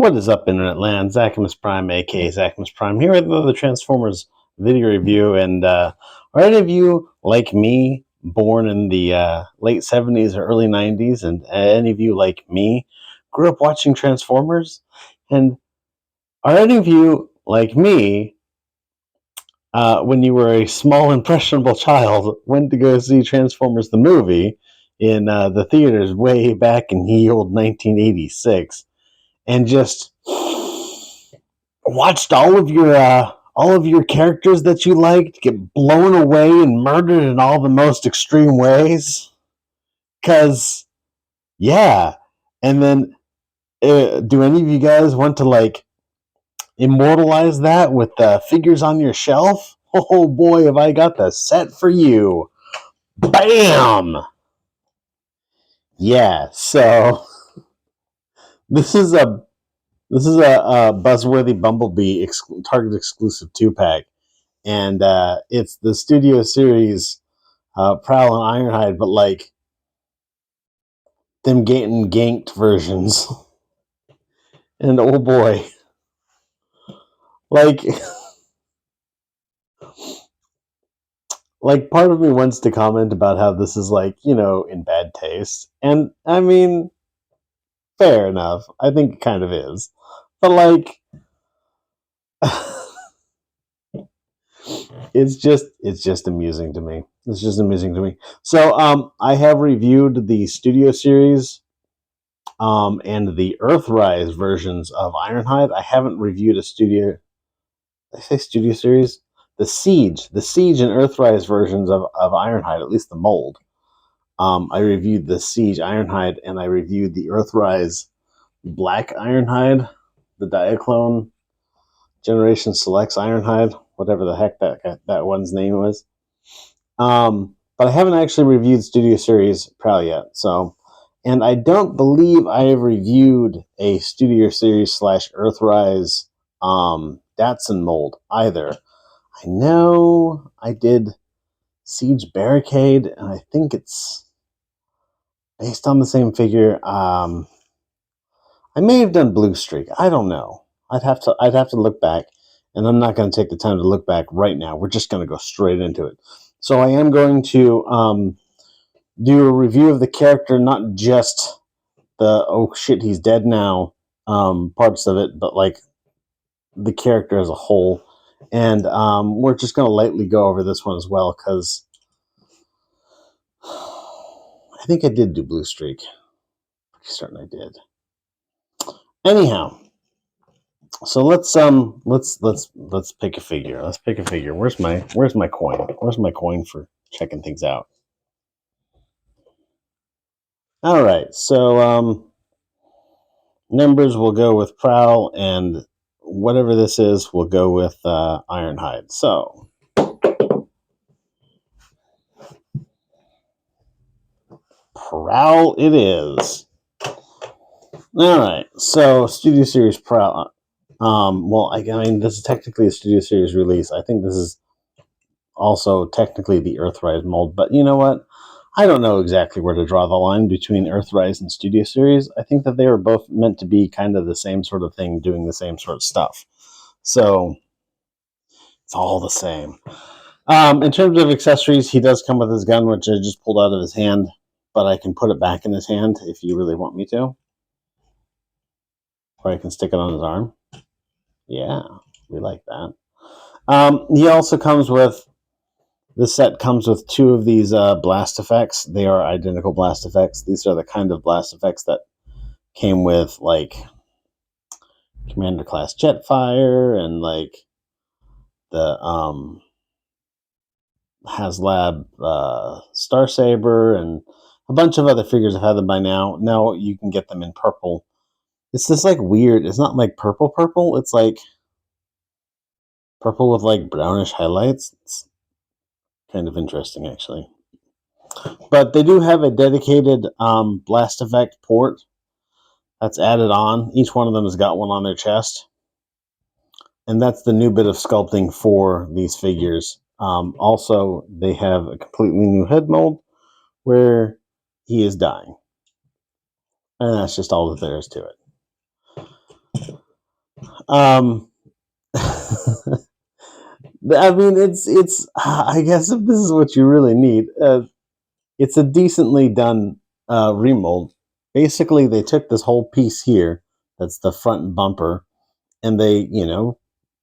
What is up, Internet Land? Zachimus Prime, aka Zachimus Prime, here with the Transformers video review. And are any of you, like me, born in the late 70s or early 90s? And any of you, like me, grew up watching Transformers? And are any of you, like me, when you were a small, impressionable child, went to go see Transformers the movie in the theaters way back in the old 1986? And just watched all of your characters that you liked get blown away and murdered in all the most extreme ways? Cause yeah, and then do any of you guys want to like immortalize that with figures on your shelf? Oh boy, have I got the set for you! Bam! Yeah, so this is a Buzzworthy Bumblebee Target exclusive 2-pack, and it's the Studio Series Prowl and Ironhide, but like them getting ganked versions. And oh boy, like like part of me wants to comment about how this is like, in bad taste, and I mean, fair enough. I think it kind of is, but like. It's just amusing to me. It's just amusing to me. So I have reviewed the Studio Series and the Earthrise versions of Ironhide. I haven't reviewed a Studio. Did I say Studio Series? The Siege and Earthrise versions of Ironhide, at least the mold. I reviewed the Siege Ironhide, and I reviewed the Earthrise Black Ironhide, the Diaclone Generation Selects Ironhide, whatever the heck that one's name was. But I haven't actually reviewed Studio Series Prowl yet. So, and I don't believe I have reviewed a Studio Series / Earthrise Datsun mold either. I know I did Siege Barricade, and I think it's based on the same figure. I may have done Blue Streak. I don't know. I'd have to look back, and I'm not going to take the time to look back right now. We're just going to go straight into it. So I am going to do a review of the character, not just the oh shit he's dead now parts of it, but like the character as a whole. And we're just going to lightly go over this one as well, because I think I did do Blue Streak. Pretty certain I did. Anyhow, so let's pick a figure. Let's pick a figure. Where's my coin? Where's my coin for checking things out? All right, so numbers will go with Prowl, and whatever this is will go with Ironhide. So Prowl it is. All right, so Studio Series Prowl. Well, I mean, this is technically a Studio Series release. I think this is also technically the Earthrise mold, but you know what? I don't know exactly where to draw the line between Earthrise and Studio Series. I think that they are both meant to be kind of the same sort of thing, doing the same sort of stuff. So it's all the same. In terms of accessories, he does come with his gun, which I just pulled out of his hand, but I can put it back in his hand if you really want me to. Or I can stick it on his arm. Yeah, we like that. He also comes with, this set comes with 2 of these blast effects. They are identical blast effects. These are the kind of blast effects that came with, like, Commander Class Jetfire and, like, the HasLab Star Saber and a bunch of other figures. I've had them by now. Now you can get them in purple. It's this, like, weird, it's not like purple. It's like purple with, like, brownish highlights. It's kind of interesting, actually. But they do have a dedicated blast effect port that's added on. Each one of them has got one on their chest. And that's the new bit of sculpting for these figures. Also, they have a completely new head mold where he is dying. And that's just all that there is to it. Um, I mean, it's. I guess if this is what you really need, it's a decently done remold. Basically, they took this whole piece here, that's the front bumper, and they,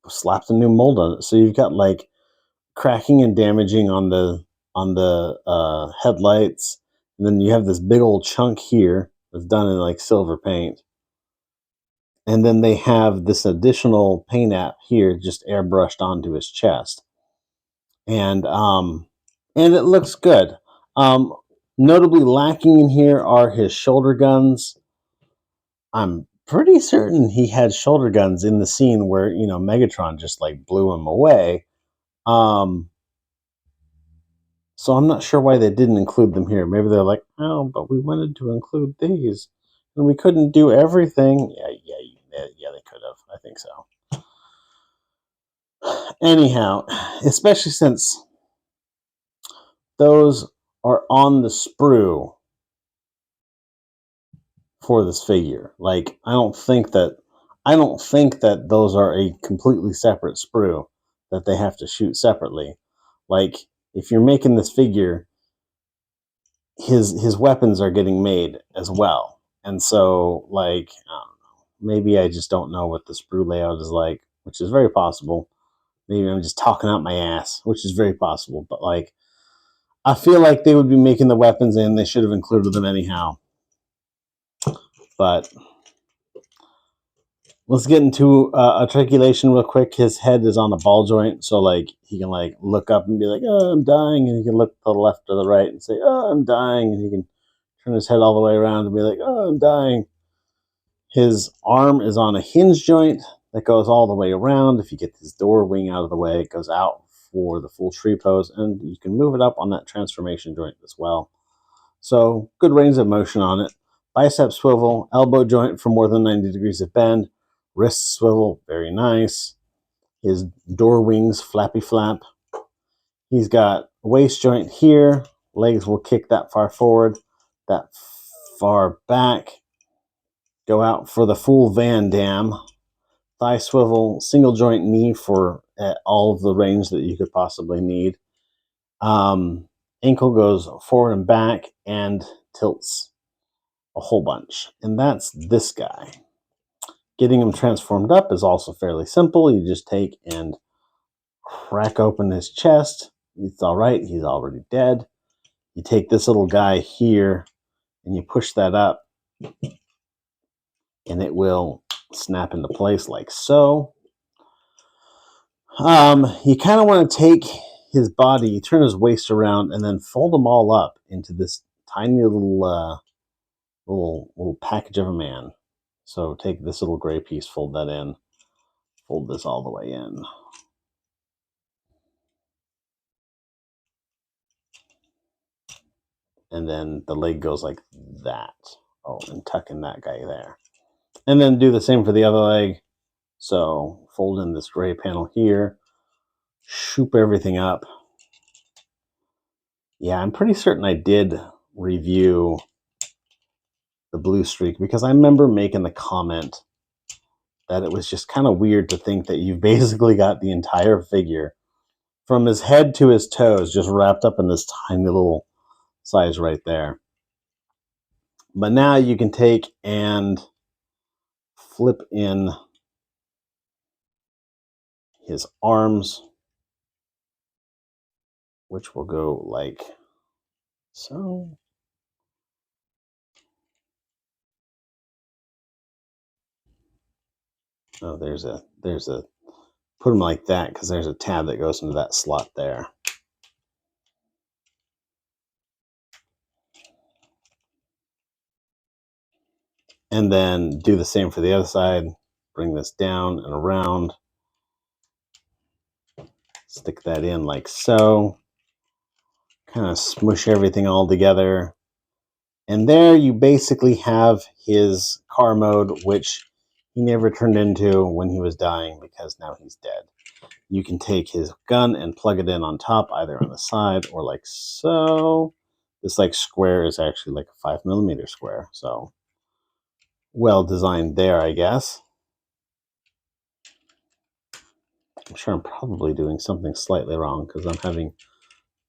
slapped a new mold on it. So you've got like cracking and damaging on the headlights, and then you have this big old chunk here that's done in like silver paint, and then they have this additional paint app here just airbrushed onto his chest, and it looks good. Um, Notably lacking in here are his shoulder guns. I'm pretty certain he had shoulder guns in the scene where Megatron just like blew him away. Um, So I'm not sure why they didn't include them here. Maybe they're like, oh, but we wanted to include these, and we couldn't do everything. Yeah, they could have. I think so. Anyhow, especially since those are on the sprue for this figure. Like, I don't think that those are a completely separate sprue that they have to shoot separately. Like, if you're making this figure, his weapons are getting made as well. And so, like, I don't know, maybe I just don't know what the sprue layout is like, which is very possible. Maybe I'm just talking out my ass, which is very possible. But like, I feel like they would be making the weapons and they should have included them anyhow. But let's get into articulation real quick. His head is on a ball joint, so like he can like look up and be like, "Oh, I'm dying," and he can look to the left or the right and say, "Oh, I'm dying," and he can turn his head all the way around and be like, "Oh, I'm dying." His arm is on a hinge joint that goes all the way around. If you get this door wing out of the way, it goes out for the full tree pose, and you can move it up on that transformation joint as well. So good range of motion on it. Bicep swivel, elbow joint for more than 90 degrees of bend, wrist swivel, very nice. His door wings, flappy flap. He's got waist joint here. Legs will kick that far forward, that far back. Go out for the full Van Dam. Thigh swivel, single joint knee for all of the range that you could possibly need. Ankle goes forward and back and tilts a whole bunch. And that's this guy. Getting him transformed up is also fairly simple. You just take and crack open his chest. It's all right. He's already dead. You take this little guy here and you push that up, and it will snap into place like so. You kind of want to take his body, turn his waist around, and then fold them all up into this tiny little package of a man. So take this little gray piece, fold that in, fold this all the way in. And then the leg goes like that. Oh, and tuck in that guy there. And then do the same for the other leg. So fold in this gray panel here, shoop everything up. Yeah, I'm pretty certain I did review the blue streak because I remember making the comment that it was just kind of weird to think that you've basically got the entire figure from his head to his toes just wrapped up in this tiny little size right there. But now you can take and flip in his arms, which will go like so. Oh, there's a put them like that because there's a tab that goes into that slot there. And then do the same for the other side. Bring this down and around. Stick that in like so. Kind of smush everything all together. And there you basically have his car mode, which he never turned into when he was dying because now he's dead. You can take his gun and plug it in on top, either on the side or like so. This like square is actually like a 5mm square. So well designed there, I guess. I'm sure I'm probably doing something slightly wrong because I'm having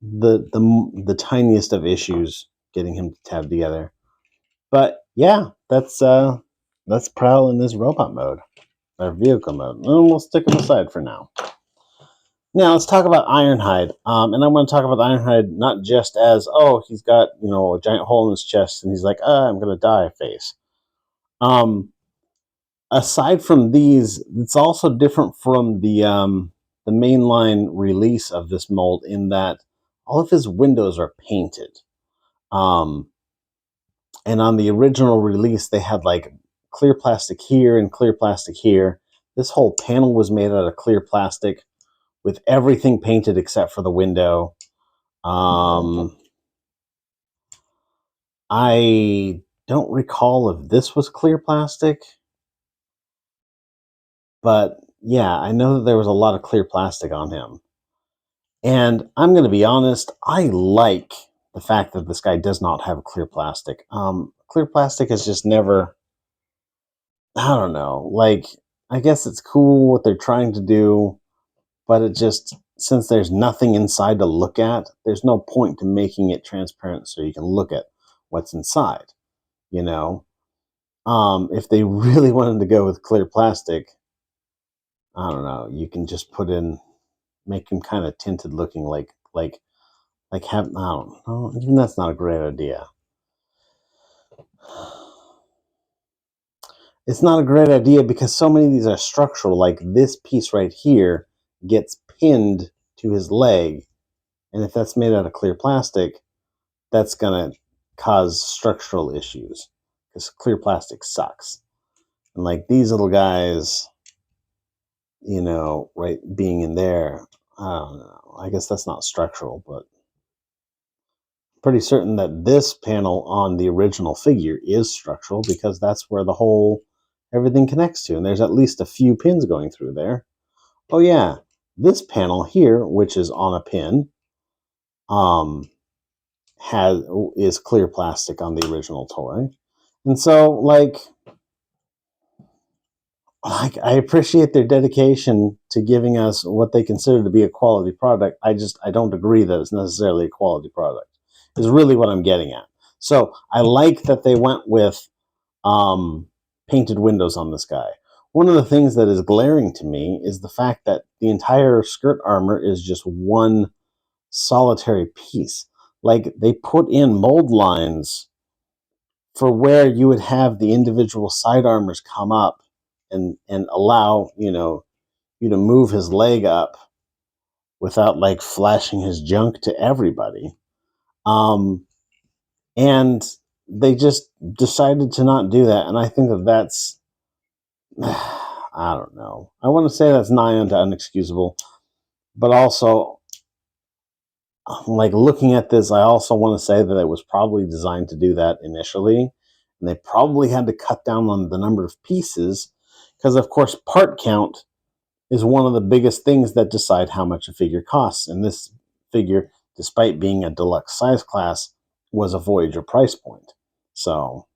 the tiniest of issues getting him to tab together. But yeah, that's Prowl in this robot mode or vehicle mode. And we'll stick him aside for now. Now let's talk about Ironhide, and I want to talk about Ironhide not just as, oh, he's got a giant hole in his chest and he's like, I'm gonna die face. Aside from these, it's also different from the mainline release of this mold in that all of his windows are painted. And on the original release, they had like clear plastic here and clear plastic here. This whole panel was made out of clear plastic with everything painted except for the window. I don't recall if this was clear plastic, but yeah, I know that there was a lot of clear plastic on him. And I'm going to be honest, I like the fact that this guy does not have clear plastic. Clear plastic has just never, I don't know, like, I guess it's cool what they're trying to do, but it just, since there's nothing inside to look at, there's no point to making it transparent so you can look at what's inside, you know? If they really wanted to go with clear plastic, I don't know, you can just make him kind of tinted looking like have, I don't know, even that's not a great idea. It's not a great idea because so many of these are structural. Like this piece right here gets pinned to his leg, and if that's made out of clear plastic, that's gonna cause structural issues because clear plastic sucks. And like these little guys, right, being in there, I don't know. I guess that's not structural, but pretty certain that this panel on the original figure is structural because that's where the whole everything connects to, and there's at least a few pins going through there. Oh yeah, this panel here, which is on a pin, um, is clear plastic on the original toy, and so I appreciate their dedication to giving us what they consider to be a quality product. I don't agree that it's necessarily a quality product. Is really what I'm getting at. So I like that they went with painted windows on this guy. One of the things that is glaring to me is the fact that the entire skirt armor is just one solitary piece. Like they put in mold lines for where you would have the individual side armors come up and allow you to move his leg up without like flashing his junk to everybody. And they just decided to not do that, and I think that's I don't know. I want to say that's nigh unto unexcusable, but also, like looking at this, I also want to say that it was probably designed to do that initially, and they probably had to cut down on the number of pieces because, of course, part count is one of the biggest things that decide how much a figure costs. And this figure, despite being a deluxe size class, was a Voyager price point. So,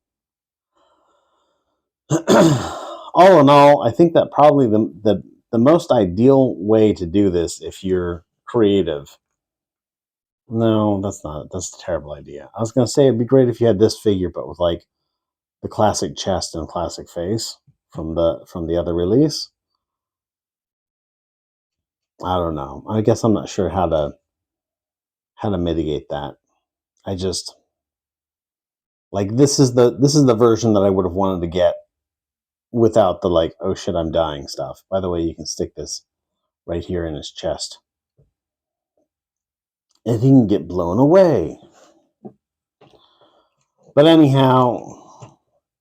all in all, I think that probably the most ideal way to do this, if you're creative. No, that's a terrible idea. I was going to say it'd be great if you had this figure, but with like the classic chest and classic face from the other release. I don't know. I guess I'm not sure how to mitigate that. I just like this is the version that I would have wanted to get without the like, oh shit, I'm dying stuff. By the way, you can stick this right here in his chest. And he can get blown away. But anyhow,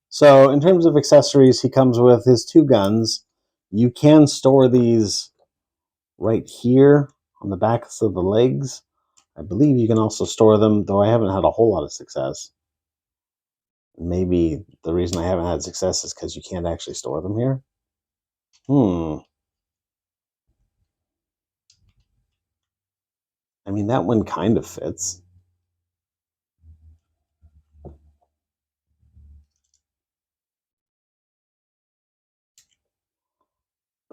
so in terms of accessories, he comes with his two guns. You can store these right here on the backs of the legs. I believe you can also store them, though I haven't had a whole lot of success. Maybe the reason I haven't had success is because you can't actually store them here. I mean, that one kind of fits.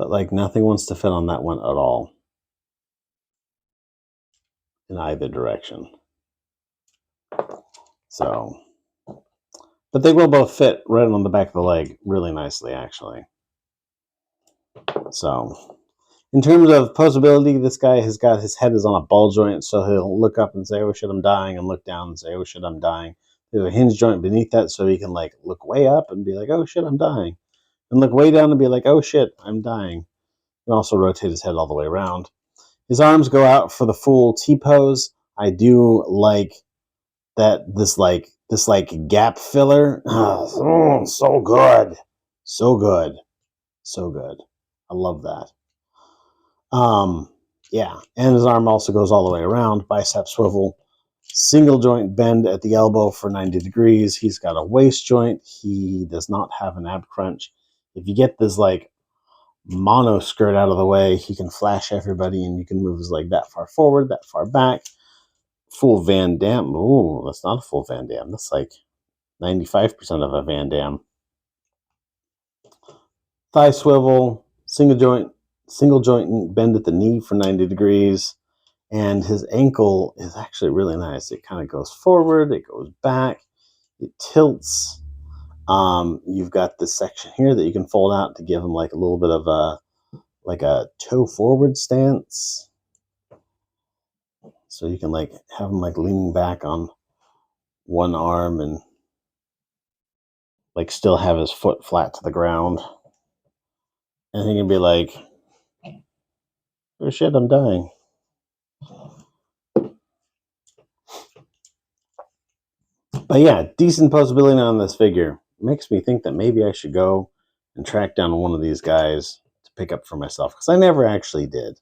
But like nothing wants to fit on that one at all in either direction. So, but they will both fit right on the back of the leg really nicely, actually. So, in terms of posability, this guy has got his head is on a ball joint, so he'll look up and say, "Oh shit, I'm dying," and look down and say, "Oh shit, I'm dying." There's a hinge joint beneath that, so he can like look way up and be like, "Oh shit, I'm dying," and look way down and be like, "Oh shit, I'm dying." And also rotate his head all the way around. His arms go out for the full T pose. I do like that this gap filler. Oh, so good, so good, so good. I love that. Yeah, and his arm also goes all the way around. Bicep swivel, single joint bend at the elbow for 90 degrees. He's got a waist joint. He does not have an ab crunch. If you get this like mono skirt out of the way, he can flash everybody, and you can move his leg that far forward, that far back. Full Van Damme. Ooh, that's not a full Van Damme. That's like 95% of a Van Damme. Thigh swivel, single joint bend at the knee for 90 degrees. And his ankle is actually really nice. It kind of goes forward, it goes back, it tilts. You've got this section here that you can fold out to give him like a little bit of a toe forward stance. So you can like have him like leaning back on one arm and like still have his foot flat to the ground. And he can be like, "Oh shit, I'm dying." But yeah, decent possibility on this figure. Makes me think that maybe I should go and track down one of these guys to pick up for myself, because I never actually did.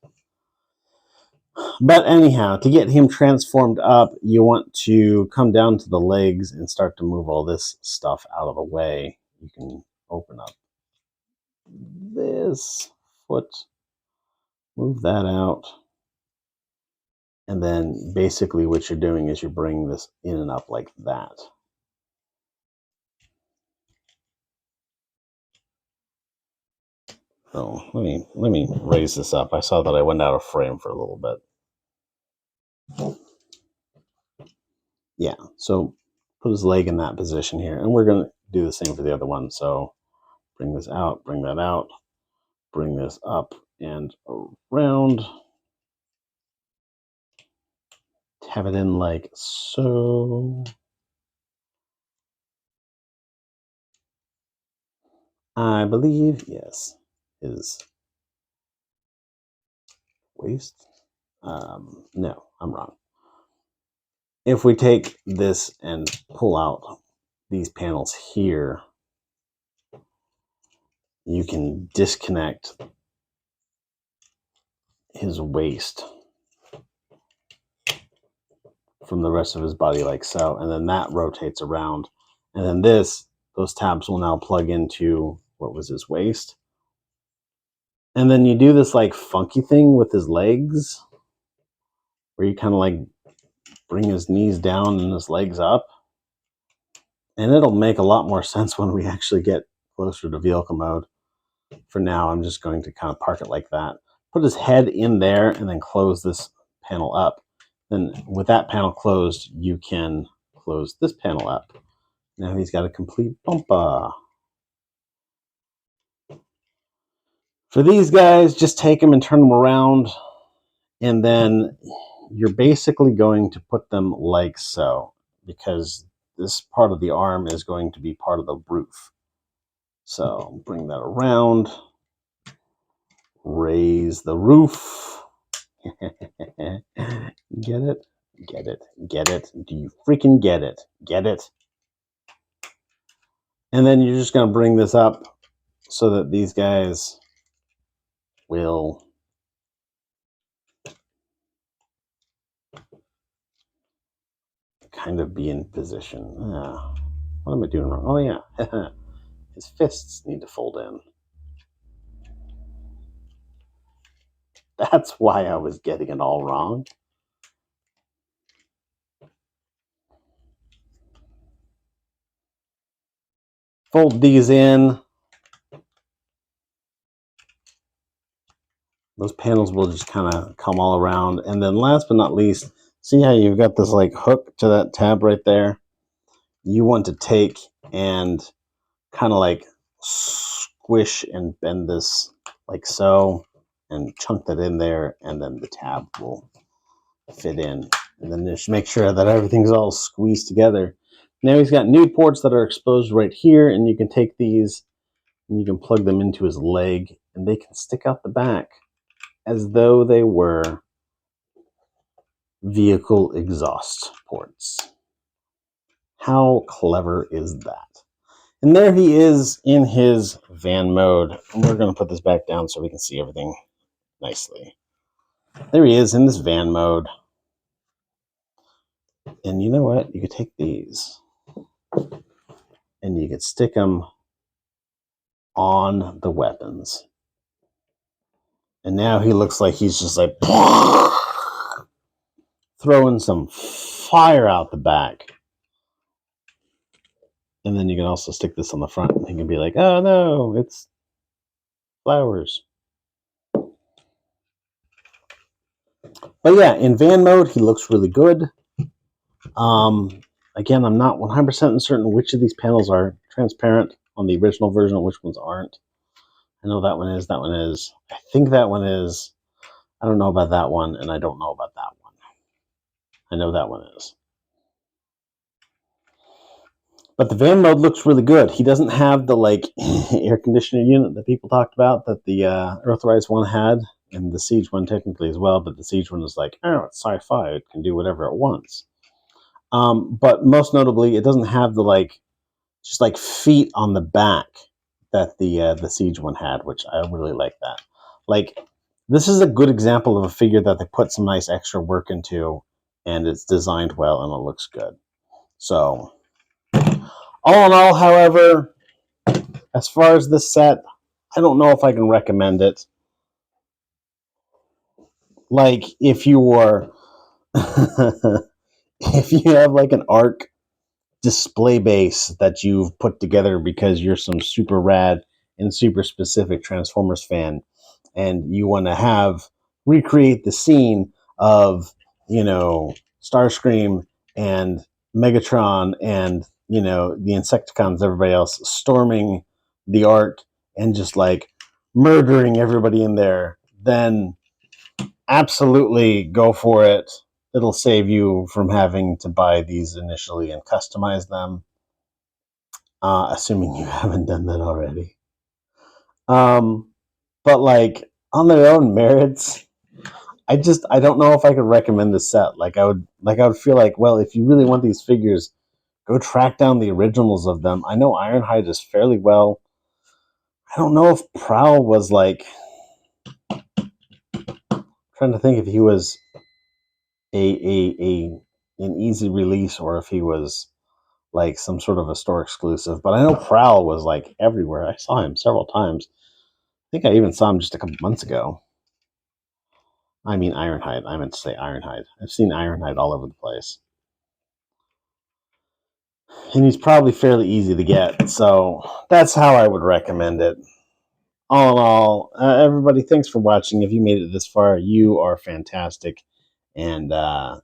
But anyhow, to get him transformed up, you want to come down to the legs and start to move all this stuff out of the way. You can open up this foot, move that out, and then basically what you're doing is you're bringing this in and up like that. So let me raise this up. I saw that I went out of frame for a little bit. Yeah, so put his leg in that position here, and we're going to do the same for the other one. So bring this out, bring that out, bring this up and around. Have it in like so. I believe, yes, his waist. No, I'm wrong. If we take this and pull out these panels here, you can disconnect his waist from the rest of his body like so, and then that rotates around, and then those tabs will now plug into what was his waist. And then you do this like funky thing with his legs where you kind of like bring his knees down and his legs up, and it'll make a lot more sense when we actually get closer to vehicle mode. For now, I'm just going to kind of park it like that, put his head in there, and then close this panel up. Then with that panel closed, you can close this panel up. Now he's got a complete bumper. For these guys, just take them and turn them around, and then you're basically going to put them like so, because this part of the arm is going to be part of the roof. So bring that around, raise the roof. Get it? Get it? Get it? Do you freaking get it? Get it? And then you're just going to bring this up so that these guys will kind of be in position. What am I doing wrong? Oh, yeah. His fists need to fold in. That's why I was getting it all wrong. Fold these in. Those panels will just kind of come all around. And then last but not least, see how you've got this like hook to that tab right there? You want to take and kind of like squish and bend this like so and chunk that in there, and then the tab will fit in. And then just make sure that everything's all squeezed together. Now he's got new ports that are exposed right here, and you can take these and you can plug them into his leg, and they can stick out the back as though they were vehicle exhaust ports. How clever is that? And there he is in his van mode. And we're going to put this back down so we can see everything nicely. There he is in this van mode. And you know what? You could take these and you could stick them on the weapons. And now he looks like he's just like throwing some fire out the back. And then you can also stick this on the front. And you can be like, oh no, it's flowers. But yeah, in van mode, he looks really good. Again, I'm not 100% certain which of these panels are transparent on the original version and which ones aren't. I know that one is, that one is. I think that one is. I don't know about that one, and I don't know about that one. I know that one is. But the van mode looks really good. He doesn't have the like air conditioner unit that people talked about that the Earthrise one had, and the Siege one technically as well, but the Siege one is like, oh, it's sci-fi. It can do whatever it wants. But most notably, it doesn't have the like, just like feet on the back that the Siege one had, which I really like that. Like, this is a good example of a figure that they put some nice extra work into, and it's designed well and it looks good. So, all in all, however, as far as this set, I don't know if I can recommend it. Like, if you were, if you have like an ARC display base that you've put together because you're some super rad and super specific Transformers fan, and you want to recreate the scene of, you know, Starscream and Megatron and, you know, the Insecticons, everybody else storming the Ark and just like murdering everybody in there, then absolutely go for it. It'll save you from having to buy these initially and customize them, assuming you haven't done that already. But like, on their own merits, I don't know if I could recommend this set. I would feel like, well, if you really want these figures, go track down the originals of them. I know Ironhide is fairly well. I don't know if Prowl was like, trying to think if he was an easy release or if he was like some sort of a store exclusive. But I know Prowl was like everywhere. I saw him several times. I think I even saw him just a couple months ago. I mean Ironhide. I meant to say Ironhide. I've seen Ironhide all over the place. And he's probably fairly easy to get. So that's how I would recommend it. All in all, everybody, thanks for watching. If you made it this far, you are fantastic. And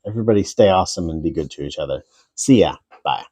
everybody stay awesome and be good to each other. See ya. Bye.